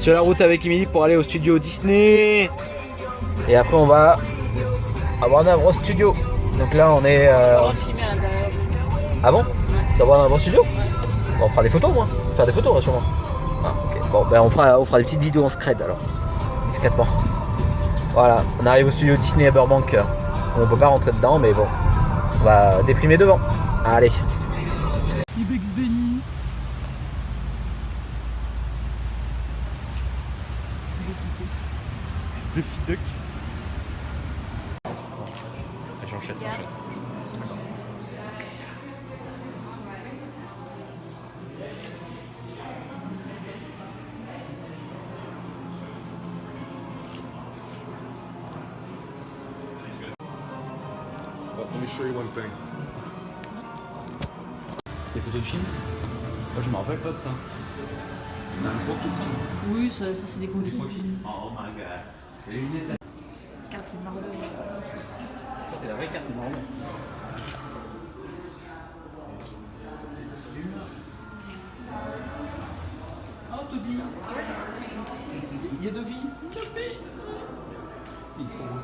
sur la route avec Emily pour aller au studio Disney. Et après on va à Warner Bros Studio. Donc là on est... On va filmer à l'intérieur. Ah bon? Tu vas Warner Bros Studio? Bon, on fera des photos moi. On va faire des photos sûrement. Ah ok. Bon ben on fera des petites vidéos en scred alors. Discrètement. Voilà, on arrive au studio Disney à Burbank. On peut pas rentrer dedans mais bon. On va déprimer devant. Allez. Ibex béni. C'est Daffy Duck. J'enchaîne. Let me show you one thing. Des photos de film? Moi je me rappelle pas de ça. On a un croquis ça, non? Oui, ça c'est des coquilles. Oh my god. Les lunettes. Carte de Marvel. Ça c'est la vraie carte de Marvel. Oh Toby. Il y a Toby. Toby. Il est trop beau.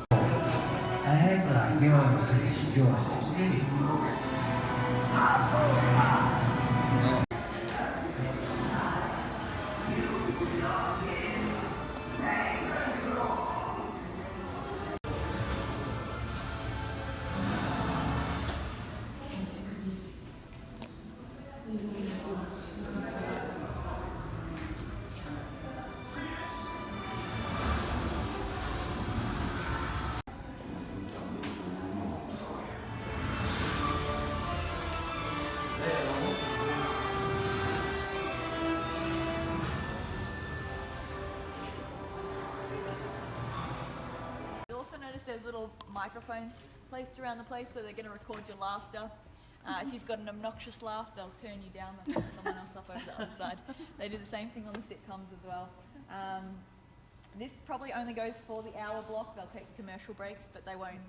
There's little microphones placed around the place, so they're going to record your laughter. If you've got an obnoxious laugh, they'll turn you down and put someone else up over the other side. They do the same thing on the sitcoms as well. This probably only goes for the hour block. They'll take the commercial breaks, but they won't.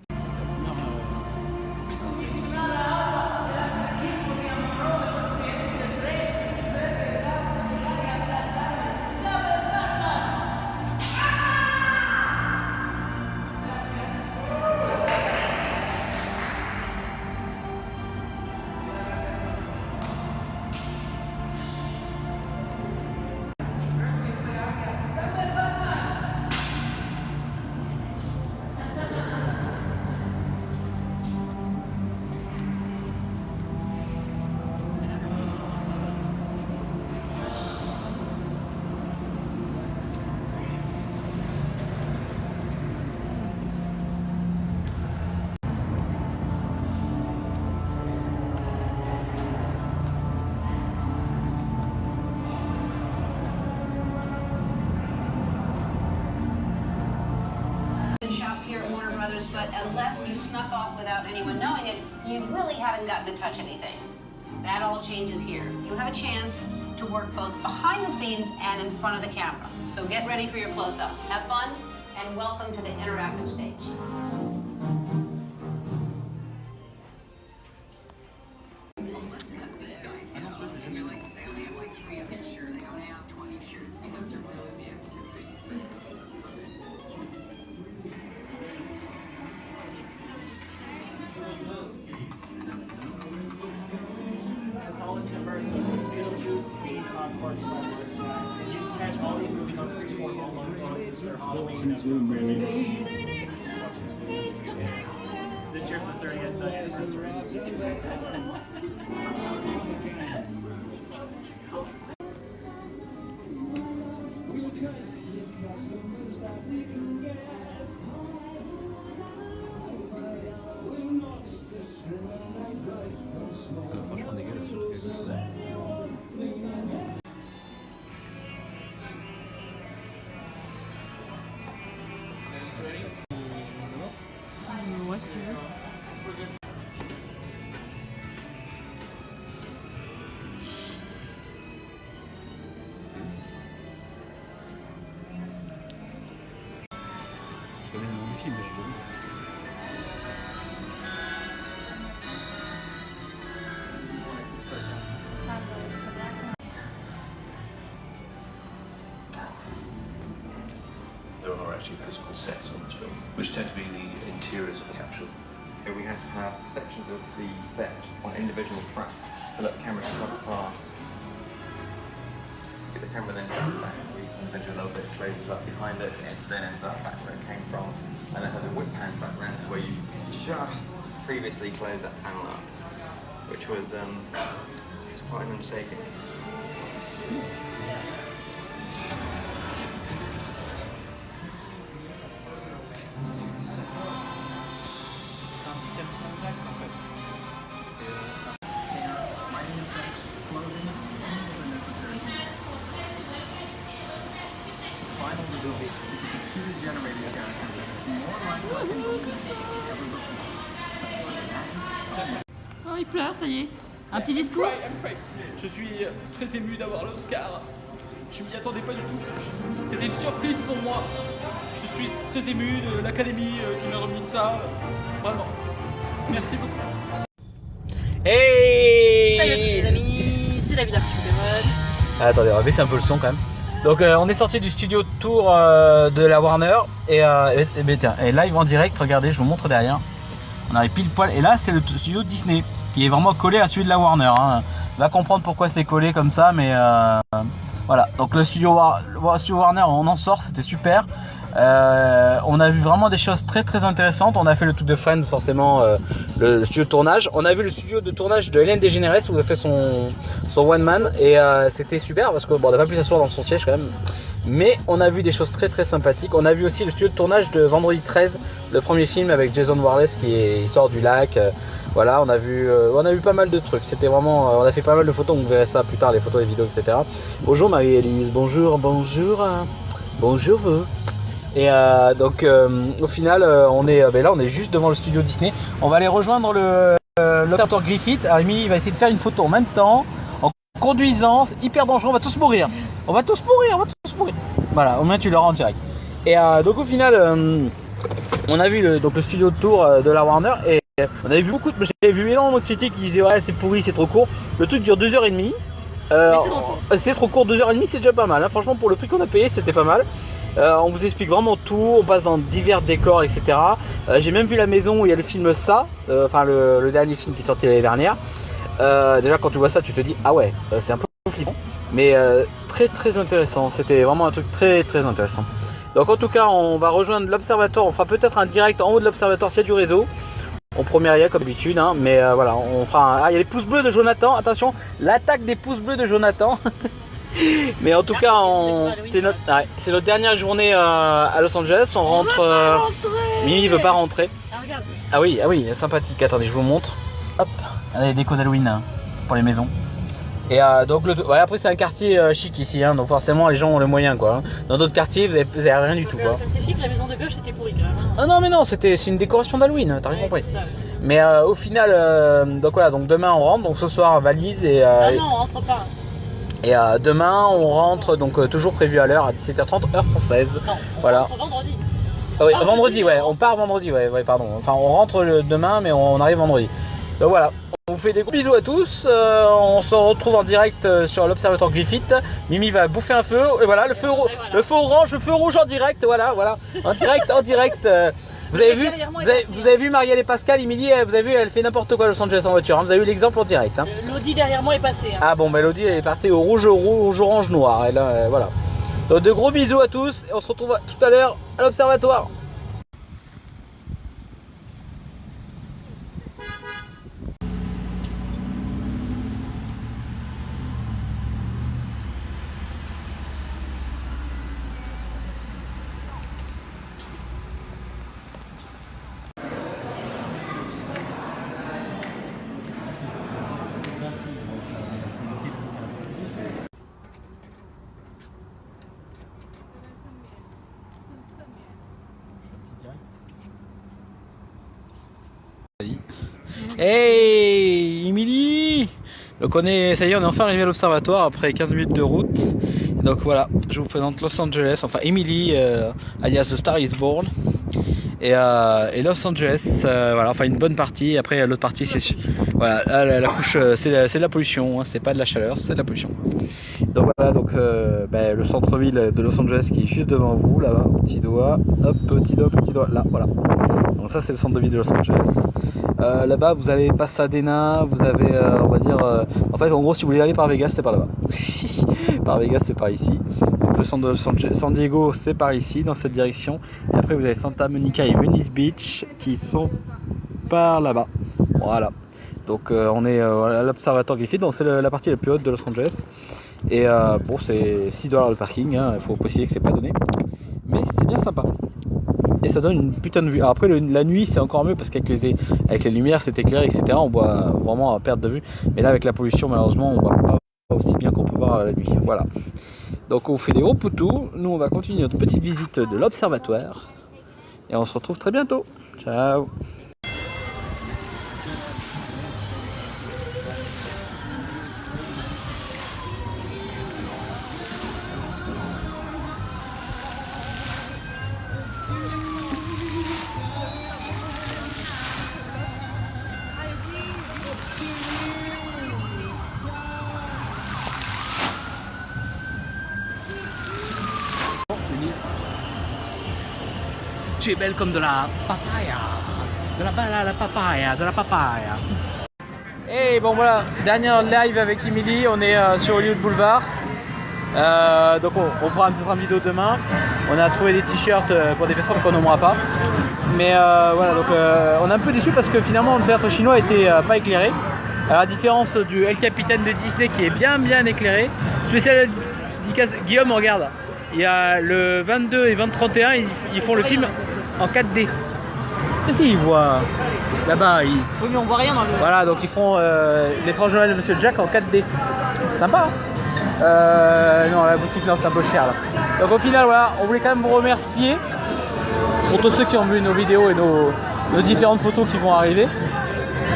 Here at Warner Brothers, but unless you snuck off without anyone knowing it, you really haven't gotten to touch anything. That all changes here. You have a chance to work both behind the scenes and in front of the camera. So get ready for your close-up. Have fun, and welcome to the interactive stage. Timber, so it's Beetlejuice, Tom Quartz, and you can catch all these movies on Freeform all month long. They're Halloween and this year's the 30th anniversary. Franchement dégueulasse ce truc. Ouais, si tu veux. Je connais le nom du film, mais je l'ai vu. actually physical sets on this film, which tend to be the interiors of the capsule. We had to have sections of the set on individual tracks to let the camera travel past. The camera then comes back, we can do a little bit, closes up behind it, and then ends up back where it came from, and then has a whip pan back round to where you just previously closed that panel up, which was quite an undertaking. C'est un système sans axe en fait. C'est ça. Lighting effects, clothing, is a necessary detail. The final result is a computer-generated character that is more lifelike and believable than ever before. Oh, il pleure, ça y est. Un petit discours. Je suis très ému d'avoir l'Oscar. Je m'y attendais pas du tout. C'était une surprise pour moi. Je suis très ému de l'Académie qui m'a remis ça. Vraiment. Merci beaucoup. Hey Salut à tous les amis, c'est David Ah, attendez, on va baisser un peu le son quand même. Donc on est sorti du studio tour de la Warner et tiens, et live en direct, regardez, je vous montre derrière. On arrive pile poil et là c'est le studio de Disney qui est vraiment collé à celui de la Warner. Hein. On va comprendre pourquoi c'est collé comme ça, mais voilà. Donc le studio Warner, on en sort, c'était super. On a vu vraiment des choses très très intéressantes. On a fait le truc de Friends, forcément, le studio de tournage. On a vu le studio de tournage de Ellen DeGeneres où elle fait son one man et c'était super parce que bon, on n'a pas pu s'asseoir dans son siège quand même. Mais on a vu des choses très très sympathiques. On a vu aussi le studio de tournage de Vendredi 13, le premier film avec Jason Voorhees il sort du lac. Voilà, on a vu pas mal de trucs. C'était vraiment, on a fait pas mal de photos. On verra ça plus tard, les photos, les vidéos, etc. Bonjour Marie-Élise, bonjour, bonjour vous. Et donc au final, on est là, on est juste devant le studio Disney. On va aller rejoindre l'observatoire Griffith. Alors Émilie va essayer de faire une photo en même temps, en conduisant. C'est hyper dangereux. On va tous mourir. On va tous mourir. Voilà, au moins tu l'auras en direct. Et donc au final, on a vu le studio de tour de la Warner et on avait vu j'ai vu énormément de critiques qui disaient ouais c'est pourri, c'est trop court. Le truc dure 2h30. C'est trop court, 2h30 c'est déjà pas mal. Hein. Franchement pour le prix qu'on a payé c'était pas mal. On vous explique vraiment tout, on passe dans divers décors, etc. J'ai même vu la maison où il y a le film Ça, enfin le dernier film qui est sorti l'année dernière. Déjà quand tu vois ça tu te dis ah ouais c'est un peu flippant. Mais très très intéressant, c'était vraiment un truc très très intéressant. Donc en tout cas on va rejoindre l'observatoire, on fera peut-être un direct en haut de l'observatoire s'il y a du réseau. On promet comme d'habitude, hein, mais voilà, on fera un... Ah, il y a les pouces bleus de Jonathan, attention, l'attaque des pouces bleus de Jonathan. Mais en tout cas, c'est notre dernière journée à Los Angeles, on rentre... Mimi veut pas rentrer. Ah oui, sympathique, attendez, je vous montre. Hop, les décos d'Halloween hein, pour les maisons. Et donc après c'est un quartier chic ici, hein, donc forcément les gens ont les moyens quoi. Hein. Dans d'autres quartiers vous avez rien du tout quoi. Le quartier chic, la maison de gauche était pourrie quand même. Hein. Ah non mais non, c'est une décoration d'Halloween, t'as rien compris. Ça, ouais. Mais au final, donc voilà, donc demain on rentre, donc ce soir valise et... non, on rentre pas. Et demain on rentre, donc toujours prévu à l'heure, à 17h30, heure française. Non, voilà. Rentre vendredi. Ah oui, vendredi, ouais, on part vendredi, ouais, pardon. Enfin on rentre demain mais on arrive vendredi. Donc voilà. On vous fait des gros bisous à tous, on se retrouve en direct sur l'observatoire Griffith. Mimi va bouffer un feu, et voilà, le feu orange, le feu rouge en direct, voilà, en direct. Vous avez vu Marielle et Pascal, Émilie, vous avez vu, elle fait n'importe quoi à Los Angeles en voiture, hein, vous avez eu l'exemple en direct. Hein. L'Audi derrière moi est passé. Hein. Ah bon, bah l'Audi elle est passée au rouge, orange, noir, et là, voilà. Donc de gros bisous à tous, et on se retrouve tout à l'heure à l'observatoire. Hey Émilie. Donc ça y est, on est enfin arrivé à l'observatoire après 15 minutes de route. Donc voilà, je vous présente Los Angeles, enfin Émilie alias The Star Is Born. et Los Angeles, voilà, enfin une bonne partie. Après l'autre partie c'est voilà, la couche c'est de la pollution, hein, c'est pas de la chaleur, c'est de la pollution. Donc voilà, donc le centre-ville de Los Angeles qui est juste devant vous, là-bas, petit doigt, hop, petit doigt, là, voilà. Donc ça c'est le centre de ville de Los Angeles. Là-bas vous avez Pasadena, vous avez on va dire en fait en gros si vous voulez aller par Vegas c'est par là-bas. Par Vegas c'est par ici. Donc, le centre de San Diego c'est par ici dans cette direction. Et après vous avez Santa Monica et Venice Beach qui sont par là-bas. Voilà. Donc on est à l'observatoire Griffith, donc c'est la partie la plus haute de Los Angeles. Et bon c'est $6 le parking, hein. Il faut préciser que c'est pas donné. Mais c'est bien sympa. Et ça donne une putain de vue. Alors après la nuit c'est encore mieux parce qu'avec les lumières c'est éclairé, etc. On voit vraiment à perte de vue. Mais là avec la pollution malheureusement on voit pas aussi bien qu'on peut voir la nuit. Voilà. Donc on fait des gros poutous. Nous on va continuer notre petite visite de l'observatoire. Et on se retrouve très bientôt. Ciao. Tu es belle comme de la papaya. De la papaya. Et bon voilà, dernière live avec Emily, on est sur Hollywood Boulevard. Donc on fera une vidéo demain. On a trouvé des t-shirts pour des personnes qu'on nommera pas. Mais voilà, donc on est un peu déçus parce que finalement le théâtre chinois était pas éclairé. À la différence du El Capitaine de Disney qui est bien éclairé. Spécial Guillaume, regarde. Il y a le 22 et 20-31, ils font le film en 4D. Mais si, ils voient là-bas. Oui, mais on voit rien dans le. Voilà, donc ils font l'étrange Noël de Monsieur Jack en 4D. Sympa, hein. Non, la boutique là c'est un peu cher là. Donc au final, voilà, on voulait quand même vous remercier pour tous ceux qui ont vu nos vidéos et nos différentes photos qui vont arriver.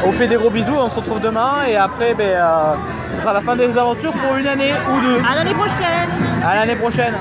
On vous fait des gros bisous, on se retrouve demain et après, ce sera la fin des aventures pour une année ou deux. À l'année prochaine. À l'année prochaine.